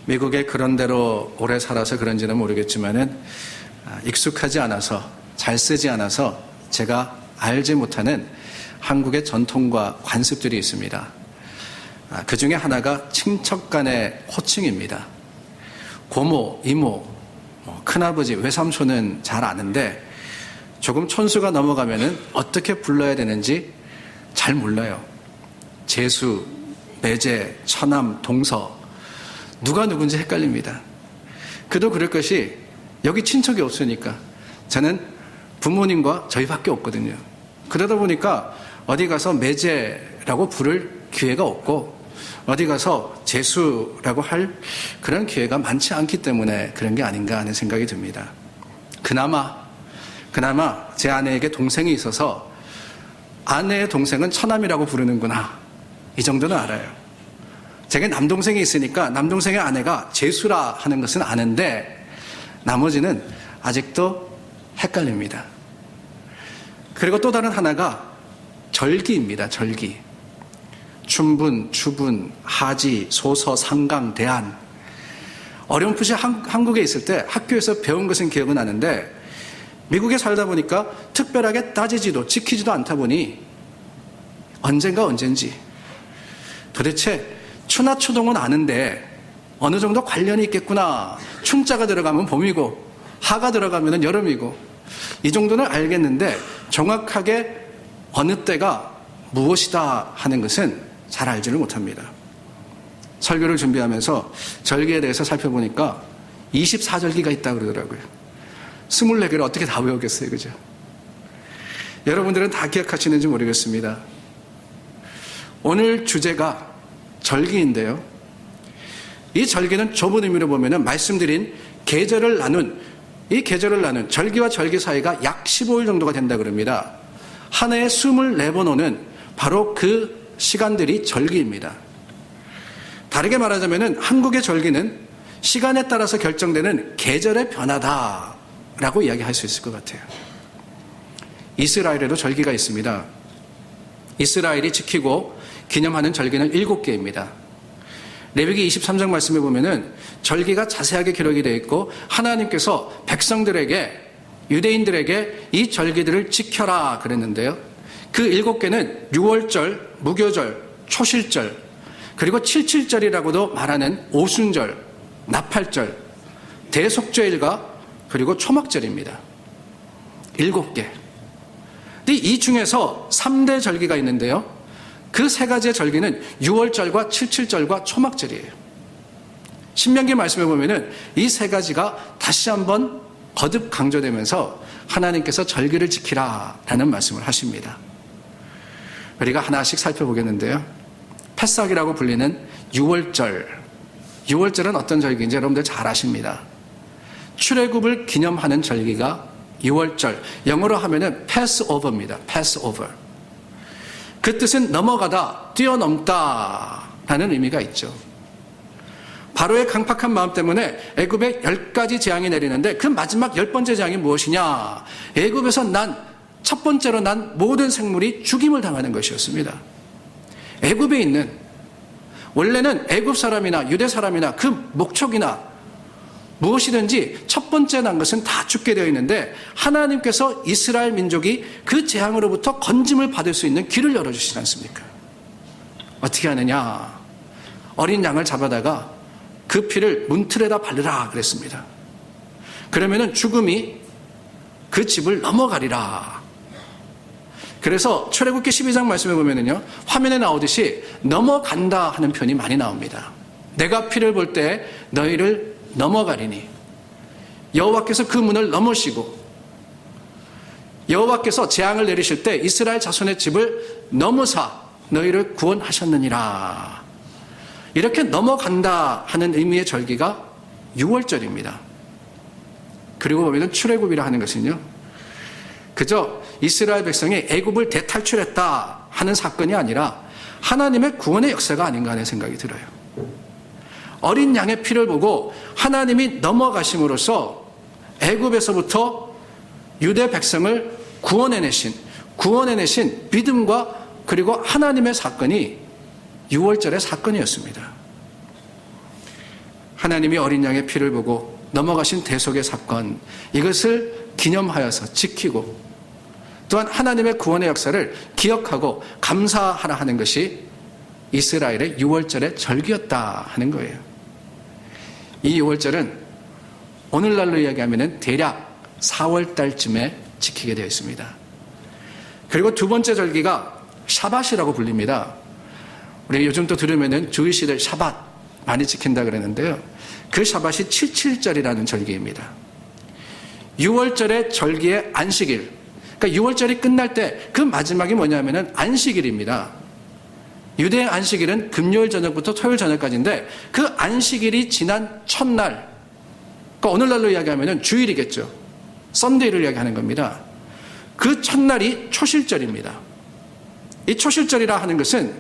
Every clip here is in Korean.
미국에 그런 대로 오래 살아서 그런지는 모르겠지만은 익숙하지 않아서 잘 쓰지 않아서 제가 알지 못하는 한국의 전통과 관습들이 있습니다. 그 중에 하나가 친척 간의 호칭입니다. 고모, 이모, 큰아버지, 외삼촌은 잘 아는데 조금 촌수가 넘어가면은 어떻게 불러야 되는지 잘 몰라요. 재수, 매제, 처남, 동서 누가 누군지 헷갈립니다. 그도 그럴 것이 여기 친척이 없으니까 저는 부모님과 저희밖에 없거든요. 그러다 보니까 어디 가서 매제라고 부를 기회가 없고 어디 가서 재수라고 할 그런 기회가 많지 않기 때문에 그런 게 아닌가 하는 생각이 듭니다. 그나마 제 아내에게 동생이 있어서 아내의 동생은 처남이라고 부르는구나 이 정도는 알아요. 제게 남동생이 있으니까 남동생의 아내가 재수라 하는 것은 아는데 나머지는 아직도 헷갈립니다. 그리고 또 다른 하나가 절기입니다. 절기. 춘분, 추분, 하지, 소서, 상강, 대안. 어렴풋이 한국에 있을 때 학교에서 배운 것은 기억은 나는데 미국에 살다 보니까 특별하게 따지지도 지키지도 않다 보니 언젠지 도대체 추나 추동은 아는데 어느 정도 관련이 있겠구나. 춘자가 들어가면 봄이고 하가 들어가면 여름이고 이 정도는 알겠는데 정확하게 어느 때가 무엇이다 하는 것은 잘 알지를 못합니다. 설교를 준비하면서 절기에 대해서 살펴보니까 24절기가 있다고 그러더라고요. 24개를 어떻게 다 외우겠어요, 그죠? 여러분들은 다 기억하시는지 모르겠습니다. 오늘 주제가 절기인데요. 이 절기는 좁은 의미로 보면 말씀드린 계절을 나눈 절기와 절기 사이가 약 15일 정도가 된다 그럽니다. 한 해에 24번 오는 바로 그 시간들이 절기입니다. 다르게 말하자면 한국의 절기는 시간에 따라서 결정되는 계절의 변화다라고 이야기할 수 있을 것 같아요. 이스라엘에도 절기가 있습니다. 이스라엘이 지키고 기념하는 절기는 7개입니다. 레위기 23장 말씀에 보면은 절기가 자세하게 기록이 되어 있고 하나님께서 백성들에게 유대인들에게 이 절기들을 지켜라 그랬는데요. 그 7개는 유월절, 무교절, 초실절, 그리고 칠칠절이라고도 말하는 오순절, 나팔절, 대속죄일과 그리고 초막절입니다. 7개. 근데 이 중에서 3대 절기가 있는데요. 그 3가지의 절기는 유월절과 칠칠절과 초막절이에요. 신명기 말씀에 보면은 이 3가지가 다시 한번 거듭 강조되면서 하나님께서 절기를 지키라라는 말씀을 하십니다. 우리가 하나씩 살펴보겠는데요. 패삭이라고 불리는 유월절. 유월절은 어떤 절기인지 여러분들 잘 아십니다. 출애굽을 기념하는 절기가 유월절. 영어로 하면은 패스오버입니다. 패스오버. 그 뜻은 넘어가다, 뛰어넘다 라는 의미가 있죠. 바로의 강팍한 마음 때문에 애굽에 10가지 재앙이 내리는데 그 마지막 10번째 재앙이 무엇이냐? 애굽에서 첫 번째로 난 모든 생물이 죽임을 당하는 것이었습니다. 애굽에 있는 원래는 애굽 사람이나 유대 사람이나 그 목촉이나 무엇이든지 첫 번째 난 것은 다 죽게 되어 있는데 하나님께서 이스라엘 민족이 그 재앙으로부터 건짐을 받을 수 있는 길을 열어주시지 않습니까? 어떻게 하느냐? 어린 양을 잡아다가 그 피를 문틀에다 바르라 그랬습니다. 그러면은 죽음이 그 집을 넘어가리라. 그래서 출애굽기 12장 말씀에 보면은요, 화면에 나오듯이 넘어간다 하는 표현이 많이 나옵니다. 내가 피를 볼 때 너희를 넘어가리니 여호와께서 그 문을 넘으시고 여호와께서 재앙을 내리실 때 이스라엘 자손의 집을 넘으사 너희를 구원하셨느니라. 이렇게 넘어간다 하는 의미의 절기가 유월절입니다. 그리고 보면 출애굽이라 하는 것은요, 그저 이스라엘 백성이 애굽을 대탈출했다 하는 사건이 아니라 하나님의 구원의 역사가 아닌가 하는 생각이 들어요. 어린 양의 피를 보고 하나님이 넘어가심으로써 애굽에서부터 유대 백성을 구원해내신 믿음과 그리고 하나님의 사건이 유월절의 사건이었습니다. 하나님이 어린 양의 피를 보고 넘어가신 대속의 사건, 이것을 기념하여서 지키고 또한 하나님의 구원의 역사를 기억하고 감사하라 하는 것이 이스라엘의 유월절의 절기였다 하는 거예요. 이 유월절은 오늘날로 이야기하면 대략 4월달쯤에 지키게 되어 있습니다. 그리고 두 번째 절기가 샤밧이라고 불립니다. 우리 요즘 또 들으면은 주일시들 샤밧 많이 지킨다 그러는데요. 그 샤밧이 77절이라는 절기입니다. 6월절의 절기의 안식일. 그러니까 6월절이 끝날 때 그 마지막이 뭐냐면은 안식일입니다. 유대의 안식일은 금요일 저녁부터 토요일 저녁까지인데 그 안식일이 지난 첫날, 그러니까 오늘날로 이야기하면은 주일이겠죠. 썬데이를 이야기하는 겁니다. 그 첫날이 초실절입니다. 이 초실절이라 하는 것은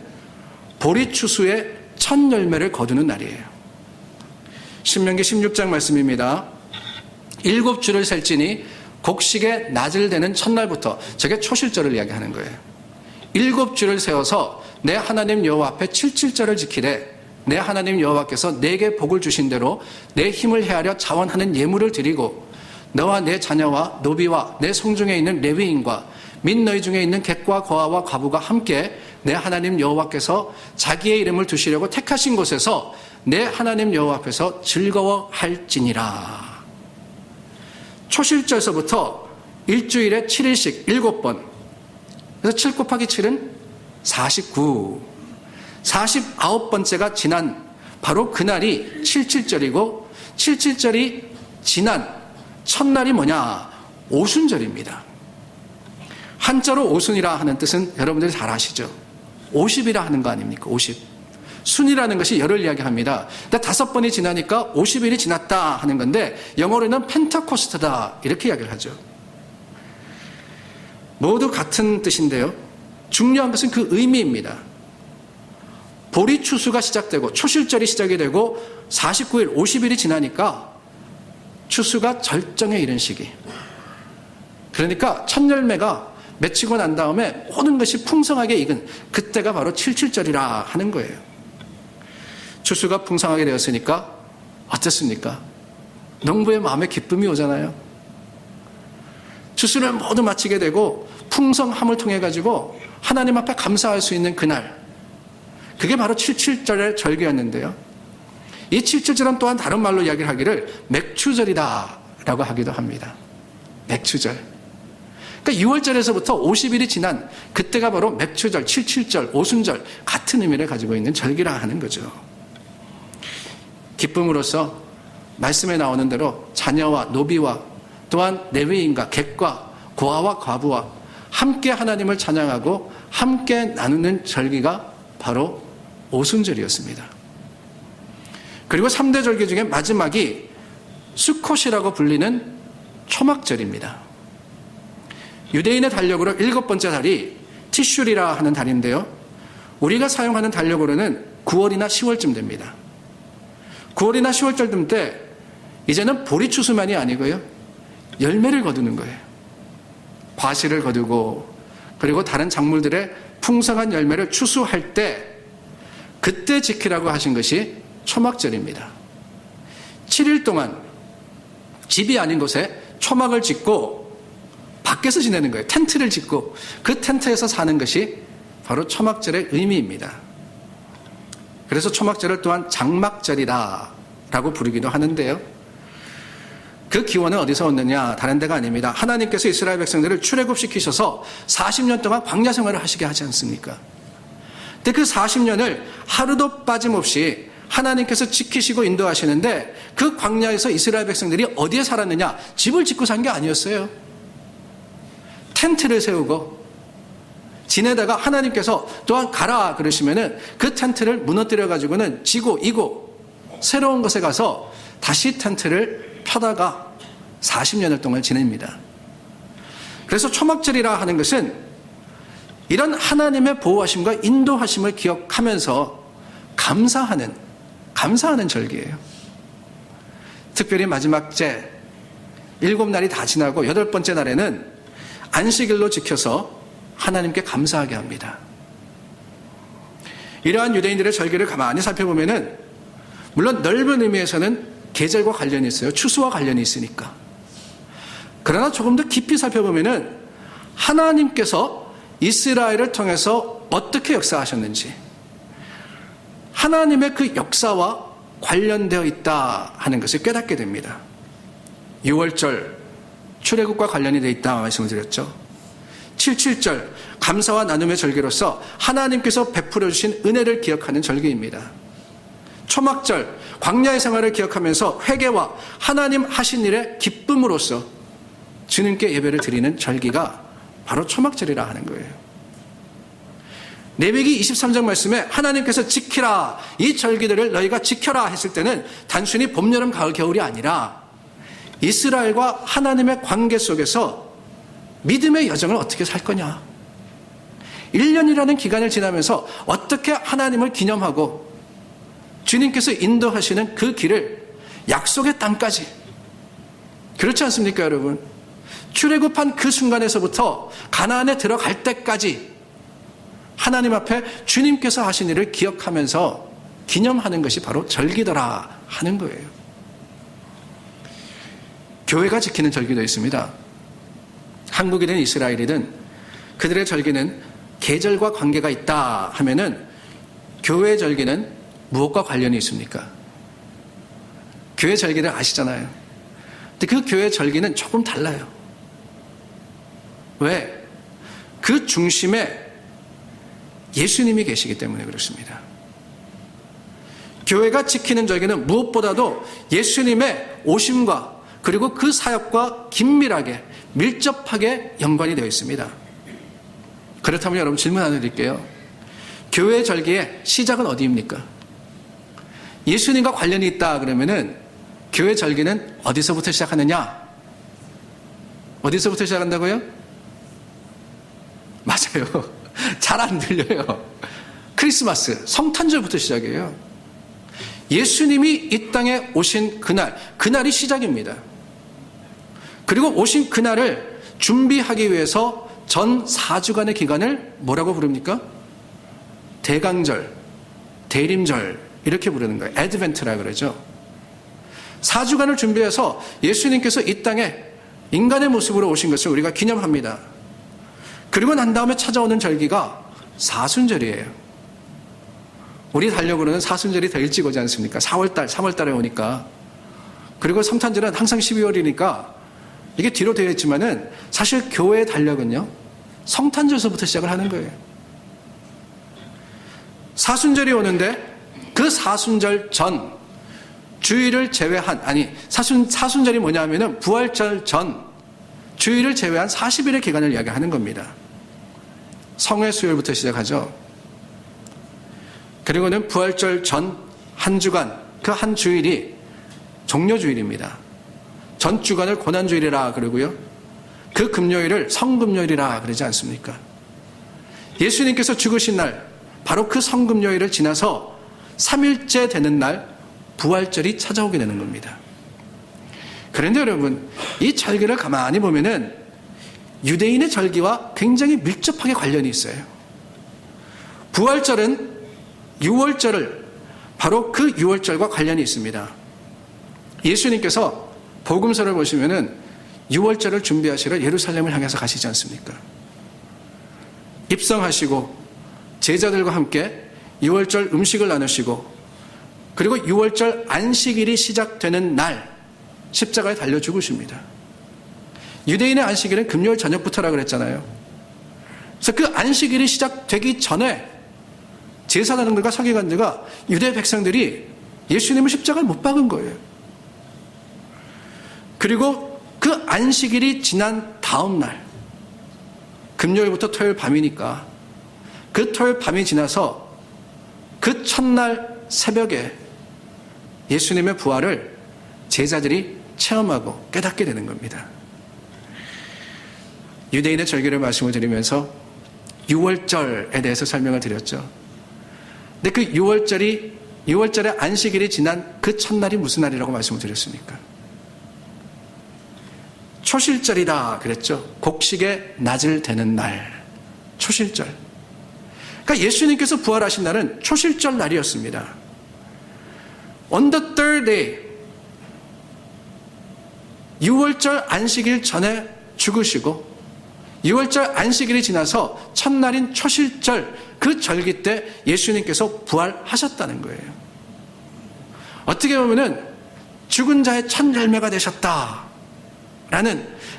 보리추수의 첫 열매를 거두는 날이에요. 신명기 16장 말씀입니다. 7주를 셀지니 곡식의 낮을 되는 첫날부터, 저게 초실절을 이야기하는 거예요. 7주를 세워서 내 하나님 여호와 앞에 77절을 지키되 내 하나님 여호와께서 내게 복을 주신 대로 내 힘을 헤아려 자원하는 예물을 드리고 너와 내 자녀와 노비와 내 성중에 있는 레위인과 및 너희 중에 있는 객과 거아와 과부가 함께 내 하나님 여호와께서 자기의 이름을 두시려고 택하신 곳에서 내 하나님 여호와 앞에서 즐거워할지니라. 초실절서부터 일주일에 7일씩 7번, 그래서 7 곱하기 7은 49, 49번째가 지난 바로 그날이 77절이고 77절이 지난 첫날이 뭐냐? 오순절입니다. 한자로 오순이라 하는 뜻은 여러분들이 잘 아시죠? 50이라 하는 거 아닙니까? 50. 순이라는 것이 열을 이야기합니다. 근데 5번이 지나니까 50일이 지났다 하는 건데 영어로는 펜타코스트다 이렇게 이야기를 하죠. 모두 같은 뜻인데요. 중요한 것은 그 의미입니다. 보리추수가 시작되고 초실절이 시작이 되고 49일, 50일이 지나니까 추수가 절정에 이른 시기. 그러니까 첫 열매가 맺히고 난 다음에 모든 것이 풍성하게 익은 그때가 바로 77절이라 하는 거예요. 추수가 풍성하게 되었으니까 어떻습니까? 농부의 마음에 기쁨이 오잖아요. 추수를 모두 마치게 되고 풍성함을 통해 가지고 하나님 앞에 감사할 수 있는 그날, 그게 바로 77절의 절기였는데요. 이 77절은 또한 다른 말로 이야기를 하기를 맥추절이다 라고 하기도 합니다. 맥추절. 그러니까 6월절에서부터 50일이 지난 그때가 바로 맥추절, 77절, 오순절 같은 의미를 가지고 있는 절기라 하는 거죠. 기쁨으로써 말씀에 나오는 대로 자녀와 노비와 또한 레위인과 객과 고아와 과부와 함께 하나님을 찬양하고 함께 나누는 절기가 바로 오순절이었습니다. 그리고 3대 절기 중에 마지막이 수콧이라고 불리는 초막절입니다. 유대인의 달력으로 7번째 달이 티슈리라 하는 달인데요. 우리가 사용하는 달력으로는 9월이나 10월쯤 됩니다. 9월이나 10월쯤 때 이제는 보리추수만이 아니고요. 열매를 거두는 거예요. 과실을 거두고 그리고 다른 작물들의 풍성한 열매를 추수할 때 그때 지키라고 하신 것이 초막절입니다. 7일 동안 집이 아닌 곳에 초막을 짓고 밖에서 지내는 거예요. 텐트를 짓고 그 텐트에서 사는 것이 바로 초막절의 의미입니다. 그래서 초막절을 또한 장막절이다 라고 부르기도 하는데요. 그 기원은 어디서 왔느냐? 다른 데가 아닙니다. 하나님께서 이스라엘 백성들을 출애굽시키셔서 40년 동안 광야 생활을 하시게 하지 않습니까? 근데 그 40년을 하루도 빠짐없이 하나님께서 지키시고 인도하시는데 그 광야에서 이스라엘 백성들이 어디에 살았느냐? 집을 짓고 산 게 아니었어요. 텐트를 세우고 지내다가 하나님께서 또한 가라 그러시면은 그 텐트를 무너뜨려 가지고는 지고 이고 새로운 곳에 가서 다시 텐트를 펴다가 40년을 동안 지냅니다. 그래서 초막절이라 하는 것은 이런 하나님의 보호하심과 인도하심을 기억하면서 감사하는 절기예요. 특별히 마지막 째 7날이 다 지나고 8번째 날에는 안식일로 지켜서 하나님께 감사하게 합니다. 이러한 유대인들의 절기를 가만히 살펴보면은 물론 넓은 의미에서는 계절과 관련이 있어요. 추수와 관련이 있으니까. 그러나 조금 더 깊이 살펴보면은 하나님께서 이스라엘을 통해서 어떻게 역사하셨는지, 하나님의 그 역사와 관련되어 있다 하는 것을 깨닫게 됩니다. 6월절 출애굽과 관련이 되어 있다 말씀을 드렸죠. 77절 감사와 나눔의 절기로서 하나님께서 베풀어 주신 은혜를 기억하는 절기입니다. 초막절 광야의 생활을 기억하면서 회개와 하나님 하신 일의 기쁨으로써 주님께 예배를 드리는 절기가 바로 초막절이라 하는 거예요. 레위기 23장 말씀에 하나님께서 지키라, 이 절기들을 너희가 지켜라 했을 때는 단순히 봄, 여름, 가을, 겨울이 아니라 이스라엘과 하나님의 관계 속에서 믿음의 여정을 어떻게 살 거냐, 1년이라는 기간을 지나면서 어떻게 하나님을 기념하고 주님께서 인도하시는 그 길을 약속의 땅까지, 그렇지 않습니까 여러분? 출애굽한 그 순간에서부터 가나안에 들어갈 때까지 하나님 앞에 주님께서 하신 일을 기억하면서 기념하는 것이 바로 절기더라 하는 거예요. 교회가 지키는 절기도 있습니다. 한국이든 이스라엘이든 그들의 절기는 계절과 관계가 있다 하면은 교회의 절기는 무엇과 관련이 있습니까? 교회 절기를 아시잖아요. 근데 그 교회 절기는 조금 달라요. 왜? 그 중심에 예수님이 계시기 때문에 그렇습니다. 교회가 지키는 절기는 무엇보다도 예수님의 오심과 그리고 그 사역과 긴밀하게 밀접하게 연관이 되어 있습니다. 그렇다면 여러분 질문 하나 드릴게요. 교회의 절기의 시작은 어디입니까? 예수님과 관련이 있다 그러면은 교회 절기는 어디서부터 시작하느냐? 어디서부터 시작한다고요? 맞아요. 잘 안 들려요. 크리스마스, 성탄절부터 시작이에요. 예수님이 이 땅에 오신 그날이 시작입니다. 그리고 오신 그날을 준비하기 위해서 전 4주간의 기간을 뭐라고 부릅니까? 대강절, 대림절 이렇게 부르는 거예요. 애드벤트라 그러죠. 4주간을 준비해서 예수님께서 이 땅에 인간의 모습으로 오신 것을 우리가 기념합니다. 그리고 난 다음에 찾아오는 절기가 사순절이에요. 우리 달력으로는 사순절이 더 일찍 오지 않습니까? 4월달, 3월달에 오니까. 그리고 성탄절은 항상 12월이니까 이게 뒤로 되어 있지만은 사실 교회의 달력은요, 성탄절서부터 시작을 하는 거예요. 사순절이 오는데 그 사순절 전 주일을 제외한, 사순절이 뭐냐 하면은 부활절 전 주일을 제외한 40일의 기간을 이야기하는 겁니다. 성회 수요일부터 시작하죠. 그리고는 부활절 전 한 주간, 그 한 주일이 종료주일입니다. 전 주간을 고난주일이라 그러고요. 그 금요일을 성금요일이라 그러지 않습니까? 예수님께서 죽으신 날, 바로 그 성금요일을 지나서 3일째 되는 날 부활절이 찾아오게 되는 겁니다. 그런데 여러분, 이 절기를 가만히 보면은 유대인의 절기와 굉장히 밀접하게 관련이 있어요. 부활절은 6월절을 바로 그 6월절과 관련이 있습니다. 예수님께서 복음서를 보시면은 6월절을 준비하시러 예루살렘을 향해서 가시지 않습니까? 입성하시고 제자들과 함께 6월절 음식을 나누시고, 그리고 6월절 안식일이 시작되는 날 십자가에 달려 죽으십니다. 유대인의 안식일은 금요일 저녁부터라 그랬잖아요. 그래서 그 안식일이 시작되기 전에 제사장들과 서기관들과 유대 백성들이 예수님을 십자가에 못 박은 거예요. 그리고 그 안식일이 지난 다음 날, 금요일부터 토요일 밤이니까 그 토요일 밤이 지나서 그 첫날 새벽에 예수님의 부활을 제자들이 체험하고 깨닫게 되는 겁니다. 유대인의 절기를 말씀을 드리면서 6월절에 대해서 설명을 드렸죠. 근데 그 6월절의 안식일이 지난 그 첫날이 무슨 날이라고 말씀을 드렸습니까? 초실절이다 그랬죠. 곡식의 낮을 대는 날, 초실절. 그러니까 예수님께서 부활하신 날은 초실절 날이었습니다. On the third day, 6월절 안식일 전에 죽으시고 6월절 안식일이 지나서 첫날인 초실절 그 절기 때 예수님께서 부활하셨다는 거예요. 어떻게 보면은 죽은 자의 첫 열매가 되셨다라는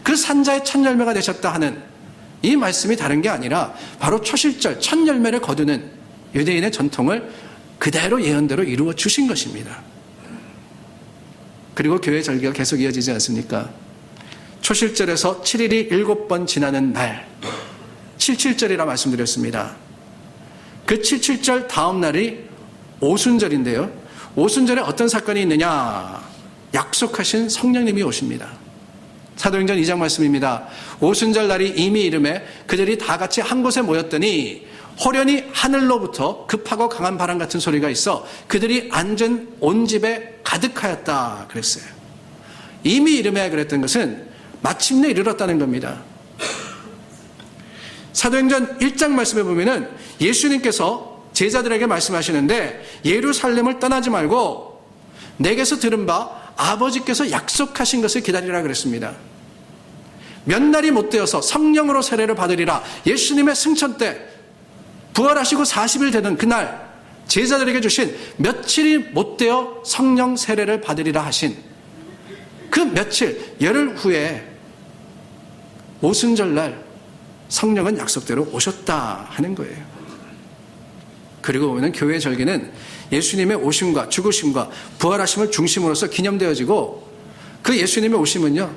그 산자의 첫 열매가 되셨다 하는 이 말씀이 다른 게 아니라 바로 초실절 첫 열매를 거두는 유대인의 전통을 그대로 예언대로 이루어 주신 것입니다. 그리고 교회 절기가 계속 이어지지 않습니까? 초실절에서 7일이 7번 지나는 날 77절이라 말씀드렸습니다. 그 77절 다음 날이 오순절인데요. 오순절에 어떤 사건이 있느냐? 약속하신 성령님이 오십니다. 사도행전 2장 말씀입니다. 오순절 날이 이미 이름에 그들이 다 같이 한 곳에 모였더니 호련히 하늘로부터 급하고 강한 바람 같은 소리가 있어 그들이 앉은 온 집에 가득하였다 그랬어요. 이미 이름에 그랬던 것은 마침내 이르렀다는 겁니다. 사도행전 1장 말씀에 보면은 예수님께서 제자들에게 말씀하시는데 예루살렘을 떠나지 말고 내게서 들은 바 아버지께서 약속하신 것을 기다리라 그랬습니다. 몇 날이 못 되어서 성령으로 세례를 받으리라. 예수님의 승천 때 부활하시고 40일 되던 그날 제자들에게 주신 며칠이 못 되어 성령 세례를 받으리라 하신 그 며칠 열흘 후에 오순절날 성령은 약속대로 오셨다 하는 거예요. 그리고 보면 교회 절기는 예수님의 오심과 죽으심과 부활하심을 중심으로서 기념되어지고 그 예수님의 오심은요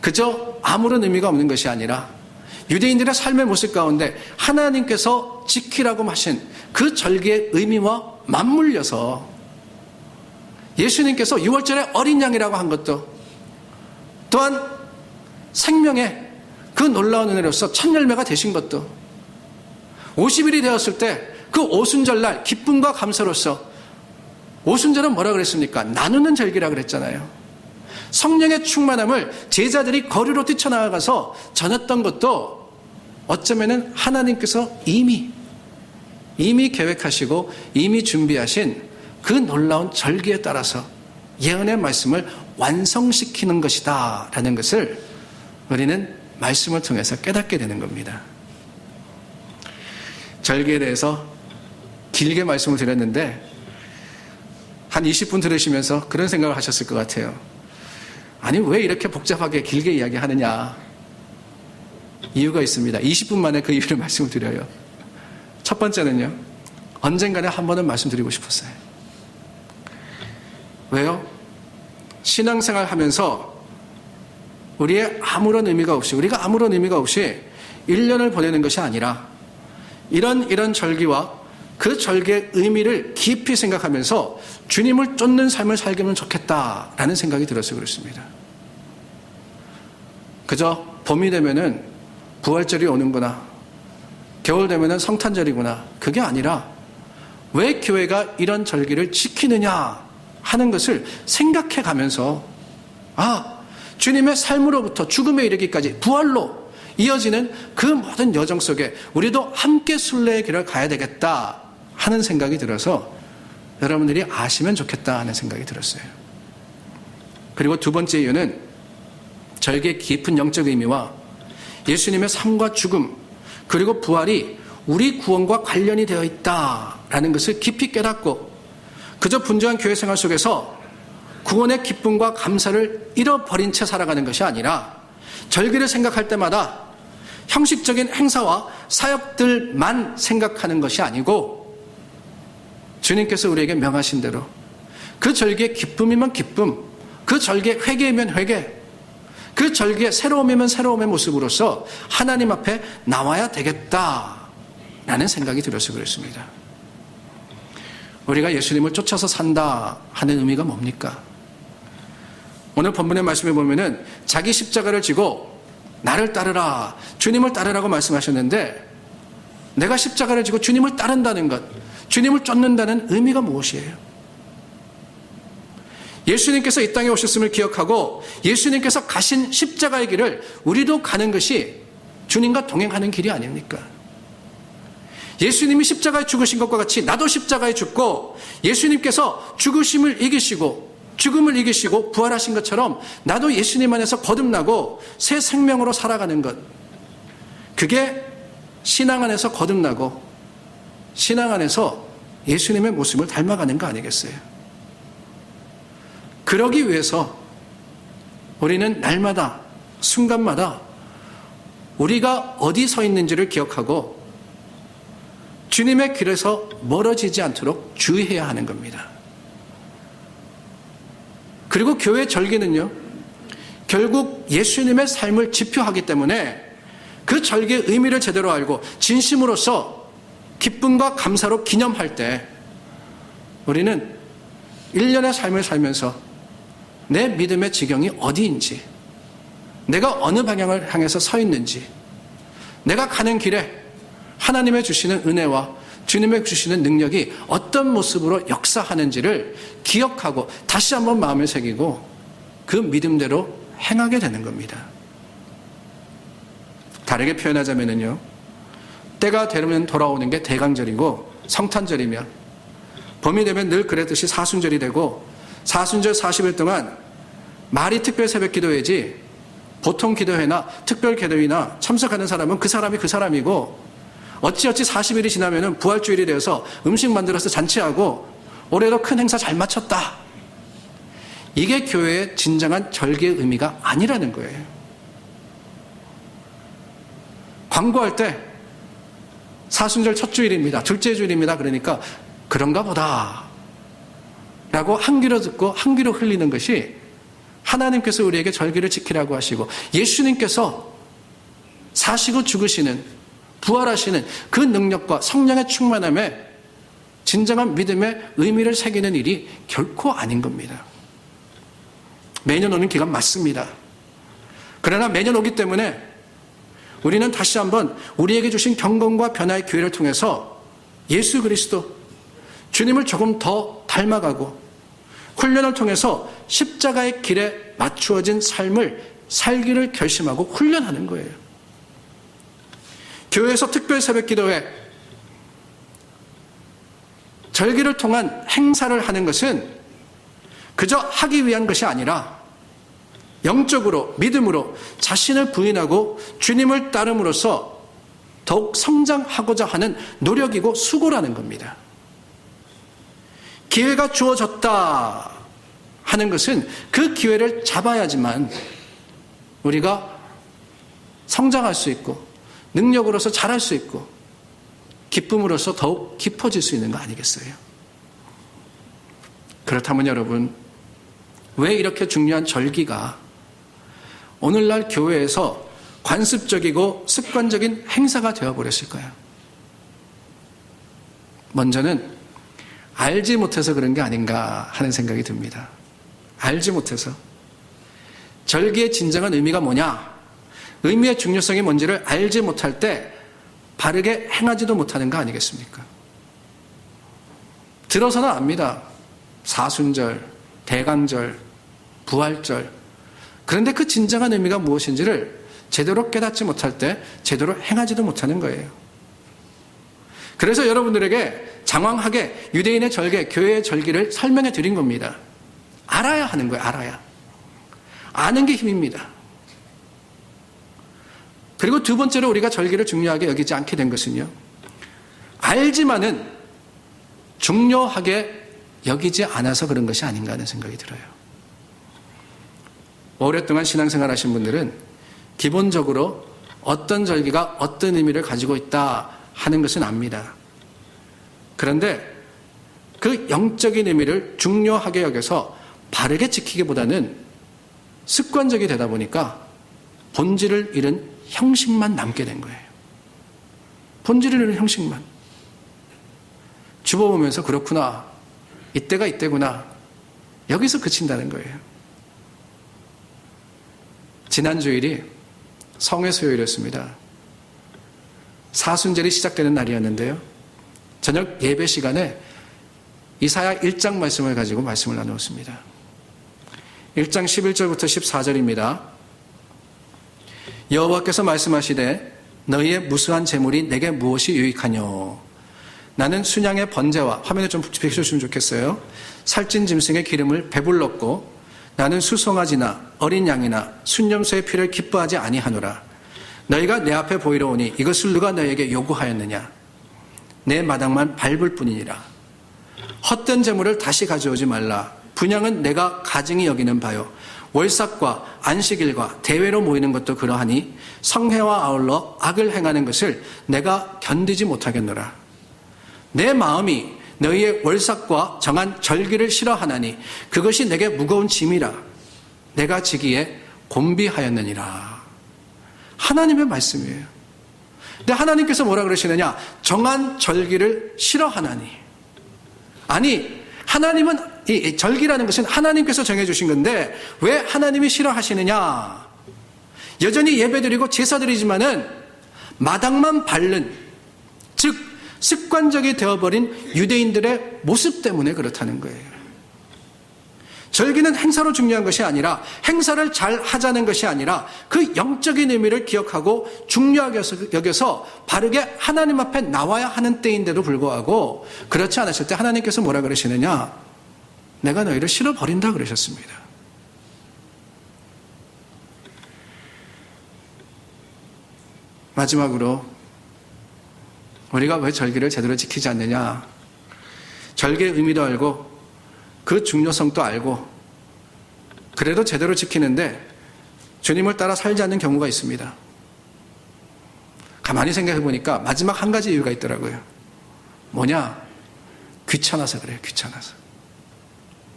그저 아무런 의미가 없는 것이 아니라 유대인들의 삶의 모습 가운데 하나님께서 지키라고 하신 그 절기의 의미와 맞물려서 예수님께서 6월절에 어린 양이라고 한 것도 또한 생명의 그 놀라운 은혜로서 첫 열매가 되신 것도 50일이 되었을 때 그 오순절날 기쁨과 감사로서 오순절은 뭐라 그랬습니까? 나누는 절기라 그랬잖아요. 성령의 충만함을 제자들이 거리로 뛰쳐나가서 전했던 것도 어쩌면은 하나님께서 이미 계획하시고 이미 준비하신 그 놀라운 절기에 따라서 예언의 말씀을 완성시키는 것이다 라는 것을 우리는 말씀을 통해서 깨닫게 되는 겁니다. 절기에 대해서 길게 말씀을 드렸는데 한 20분 들으시면서 그런 생각을 하셨을 것 같아요. 아니 왜 이렇게 복잡하게 길게 이야기하느냐. 이유가 있습니다. 20분 만에 그 이유를 말씀을 드려요. 첫 번째는요. 언젠가는 한 번은 말씀드리고 싶었어요. 왜요? 신앙생활 하면서 우리가 아무런 의미가 없이 1년을 보내는 것이 아니라 이런 절기와 그 절기의 의미를 깊이 생각하면서 주님을 쫓는 삶을 살기면 좋겠다라는 생각이 들어서 그렇습니다. 그저 봄이 되면은 부활절이 오는구나. 겨울 되면은 성탄절이구나. 그게 아니라 왜 교회가 이런 절기를 지키느냐 하는 것을 생각해 가면서 주님의 삶으로부터 죽음에 이르기까지 부활로 이어지는 그 모든 여정 속에 우리도 함께 순례의 길을 가야 되겠다 하는 생각이 들어서 여러분들이 아시면 좋겠다 하는 생각이 들었어요. 그리고 두 번째 이유는 절기의 깊은 영적 의미와 예수님의 삶과 죽음 그리고 부활이 우리 구원과 관련이 되어 있다라는 것을 깊이 깨닫고 그저 분주한 교회 생활 속에서 구원의 기쁨과 감사를 잃어버린 채 살아가는 것이 아니라 절기를 생각할 때마다 형식적인 행사와 사역들만 생각하는 것이 아니고 주님께서 우리에게 명하신 대로 그 절기의 기쁨이면 기쁨, 그 절기의 회개이면 회개, 그 절기의 새로움이면 새로움의 모습으로서 하나님 앞에 나와야 되겠다라는 생각이 들어서 그렇습니다. 우리가 예수님을 쫓아서 산다 하는 의미가 뭡니까? 오늘 본문의 말씀에 보면은 자기 십자가를 지고 나를 따르라, 주님을 따르라고 말씀하셨는데 내가 십자가를 지고 주님을 따른다는 것, 주님을 쫓는다는 의미가 무엇이에요? 예수님께서 이 땅에 오셨음을 기억하고 예수님께서 가신 십자가의 길을 우리도 가는 것이 주님과 동행하는 길이 아닙니까? 예수님이 십자가에 죽으신 것과 같이 나도 십자가에 죽고 예수님께서 죽으심을 이기시고 죽음을 이기시고 부활하신 것처럼 나도 예수님 안에서 거듭나고 새 생명으로 살아가는 것. 그게 신앙 안에서 거듭나고 신앙 안에서 예수님의 모습을 닮아가는 거 아니겠어요? 그러기 위해서 우리는 날마다 순간마다 우리가 어디 서 있는지를 기억하고 주님의 길에서 멀어지지 않도록 주의해야 하는 겁니다. 그리고 교회 절기는요, 결국 예수님의 삶을 지표하기 때문에 그 절기의 의미를 제대로 알고 진심으로서 기쁨과 감사로 기념할 때 우리는 일련의 삶을 살면서 내 믿음의 지경이 어디인지, 내가 어느 방향을 향해서 서 있는지, 내가 가는 길에 하나님의 주시는 은혜와 주님의 주시는 능력이 어떤 모습으로 역사하는지를 기억하고 다시 한번 마음을 새기고 그 믿음대로 행하게 되는 겁니다. 다르게 표현하자면요, 때가 되면 돌아오는 게 대강절이고 성탄절이며 봄이 되면 늘 그랬듯이 사순절이 되고 사순절 40일 동안 말이 특별 새벽 기도회지 보통 기도회나 특별 기도회나 참석하는 사람은 그 사람이 그 사람이고 어찌어찌 40일이 지나면 부활주일이 되어서 음식 만들어서 잔치하고 올해도 큰 행사 잘 마쳤다. 이게 교회의 진정한 절기의 의미가 아니라는 거예요. 광고할 때 사순절 첫 주일입니다. 둘째 주일입니다. 그러니까 그런가 보다 라고 한 귀로 듣고 한 귀로 흘리는 것이 하나님께서 우리에게 절기를 지키라고 하시고 예수님께서 사시고 죽으시는 부활하시는 그 능력과 성령의 충만함에 진정한 믿음의 의미를 새기는 일이 결코 아닌 겁니다. 매년 오는 기간 맞습니다. 그러나 매년 오기 때문에 우리는 다시 한번 우리에게 주신 경건과 변화의 기회를 통해서 예수 그리스도 주님을 조금 더 닮아가고 훈련을 통해서 십자가의 길에 맞추어진 삶을 살기를 결심하고 훈련하는 거예요. 교회에서 특별 새벽 기도회, 절기를 통한 행사를 하는 것은 그저 하기 위한 것이 아니라 영적으로, 믿음으로 자신을 부인하고 주님을 따름으로써 더욱 성장하고자 하는 노력이고 수고라는 겁니다. 기회가 주어졌다 하는 것은 그 기회를 잡아야지만 우리가 성장할 수 있고 능력으로서 잘할 수 있고 기쁨으로서 더욱 깊어질 수 있는 거 아니겠어요? 그렇다면 여러분, 왜 이렇게 중요한 절기가 오늘날 교회에서 관습적이고 습관적인 행사가 되어버렸을까요? 먼저는 알지 못해서 그런 게 아닌가 하는 생각이 듭니다. 알지 못해서. 절기의 진정한 의미가 뭐냐? 의미의 중요성이 뭔지를 알지 못할 때 바르게 행하지도 못하는 거 아니겠습니까? 들어서는 압니다. 사순절, 대강절, 부활절. 그런데 그 진정한 의미가 무엇인지를 제대로 깨닫지 못할 때 제대로 행하지도 못하는 거예요. 그래서 여러분들에게 장황하게 유대인의 절기, 교회의 절기를 설명해 드린 겁니다. 알아야 하는 거예요. 알아야. 아는 게 힘입니다. 그리고 두 번째로 우리가 절기를 중요하게 여기지 않게 된 것은요, 알지만은 중요하게 여기지 않아서 그런 것이 아닌가 하는 생각이 들어요. 오랫동안 신앙생활 하신 분들은 기본적으로 어떤 절기가 어떤 의미를 가지고 있다 하는 것은 압니다. 그런데 그 영적인 의미를 중요하게 여겨서 바르게 지키기보다는 습관적이 되다 보니까 본질을 잃은 형식만 남게 된 거예요. 본질을 잃은 형식만. 집어보면서 그렇구나. 이때가 이때구나. 여기서 그친다는 거예요. 지난 주일이 성회 수요일이었습니다. 사순절이 시작되는 날이었는데요. 저녁 예배 시간에 이사야 1장 말씀을 가지고 말씀을 나누었습니다. 1장 11절부터 14절입니다. 여호와께서 말씀하시되 너희의 무수한 재물이 내게 무엇이 유익하뇨? 나는 순양의 번제와, 화면에 좀 비춰주시면 좋겠어요. 살찐 짐승의 기름을 배불렀고 나는 수송아지나 어린 양이나 순염소의 피를 기뻐하지 아니하노라. 너희가 내 앞에 보이러 오니 이것을 누가 너희에게 요구하였느냐. 내 마당만 밟을 뿐이니라. 헛된 재물을 다시 가져오지 말라. 분향은 내가 가증히 여기는 바요. 월삭과 안식일과 대회로 모이는 것도 그러하니 성회와 아울러 악을 행하는 것을 내가 견디지 못하겠노라. 내 마음이 너희의 월삭과 정한 절기를 싫어하나니 그것이 내게 무거운 짐이라. 내가 지기에 곤비하였느니라. 하나님의 말씀이에요. 근데 하나님께서 뭐라 그러시느냐? 정한 절기를 싫어하나니. 아니, 하나님은 이 절기라는 것은 하나님께서 정해주신 건데 왜 하나님이 싫어하시느냐? 여전히 예배드리고 제사드리지만은 마당만 밟는, 즉 습관적이 되어버린 유대인들의 모습 때문에 그렇다는 거예요. 절기는 행사로 중요한 것이 아니라, 행사를 잘 하자는 것이 아니라 그 영적인 의미를 기억하고 중요하게 여겨서 바르게 하나님 앞에 나와야 하는 때인데도 불구하고 그렇지 않았을 때 하나님께서 뭐라 그러시느냐? 내가 너희를 싫어버린다 그러셨습니다. 마지막으로 우리가 왜 절기를 제대로 지키지 않느냐? 절기의 의미도 알고 그 중요성도 알고 그래도 제대로 지키는데 주님을 따라 살지 않는 경우가 있습니다. 가만히 생각해 보니까 마지막 한 가지 이유가 있더라고요. 뭐냐? 귀찮아서 그래요.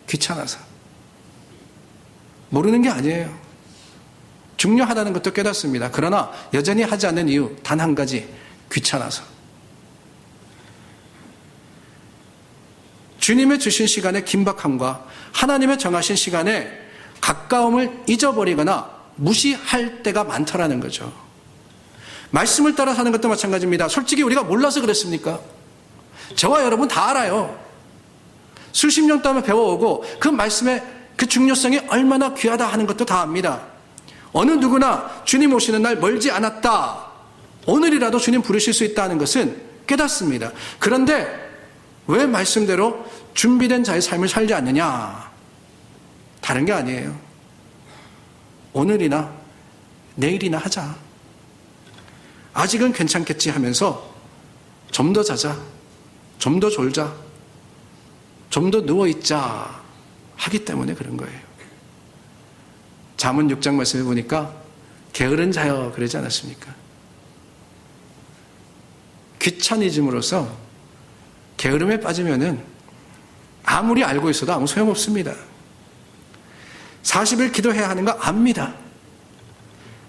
귀찮아서. 모르는 게 아니에요. 중요하다는 것도 깨닫습니다. 그러나 여전히 하지 않는 이유 단 한 가지, 귀찮아서. 주님의 주신 시간의 긴박함과 하나님의 정하신 시간에 가까움을 잊어버리거나 무시할 때가 많더라는 거죠. 말씀을 따라 사는 것도 마찬가지입니다. 솔직히 우리가 몰라서 그랬습니까? 저와 여러분 다 알아요. 수십 년 동안 배워오고 그 말씀의 그 중요성이 얼마나 귀하다 하는 것도 다 압니다. 어느 누구나 주님 오시는 날 멀지 않았다. 오늘이라도 주님 부르실 수 있다는 것은 깨닫습니다. 그런데 왜 말씀대로 준비된 자의 삶을 살지 않느냐? 다른 게 아니에요. 오늘이나 내일이나 하자. 아직은 괜찮겠지 하면서 좀 더 자자, 좀 더 졸자, 좀 더 누워있자 하기 때문에 그런 거예요. 잠언 6장 말씀해 보니까 게으른 자여 그러지 않았습니까? 귀차니즘으로서 게으름에 빠지면은 아무리 알고 있어도 아무 소용없습니다. 40일 기도해야 하는 거 압니다.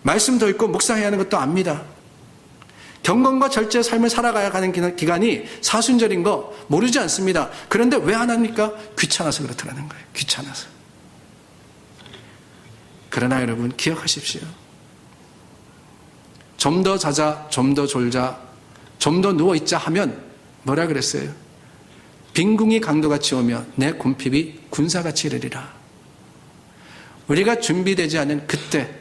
말씀 더 읽고 묵상해야 하는 것도 압니다. 경건과 절제의 삶을 살아가야 하는 기간이 사순절인 거 모르지 않습니다. 그런데 왜 안 합니까? 귀찮아서 그렇다는 거예요. 귀찮아서. 그러나 여러분 기억하십시오. 좀 더 자자, 좀 더 졸자, 좀 더 누워있자 하면 뭐라 그랬어요? 빈궁이 강도같이 오며 내 곰핍이 군사같이 이르리라. 우리가 준비되지 않은 그때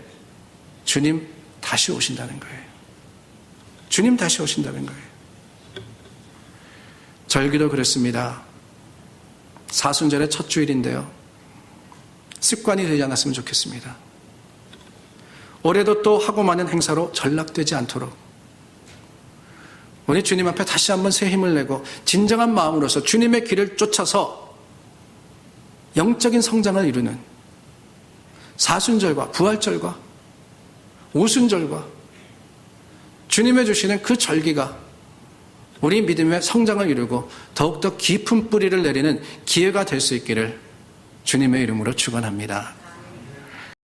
주님 다시 오신다는 거예요. 주님 다시 오신다는 거예요. 절기도 그렇습니다. 사순절의 첫 주일인데요. 습관이 되지 않았으면 좋겠습니다. 올해도 또 하고 많은 행사로 전락되지 않도록 우리 주님 앞에 다시 한번 새 힘을 내고 진정한 마음으로서 주님의 길을 쫓아서 영적인 성장을 이루는 사순절과 부활절과 오순절과 주님의 주시는 그 절기가 우리 믿음의 성장을 이루고 더욱더 깊은 뿌리를 내리는 기회가 될 수 있기를 주님의 이름으로 축원합니다.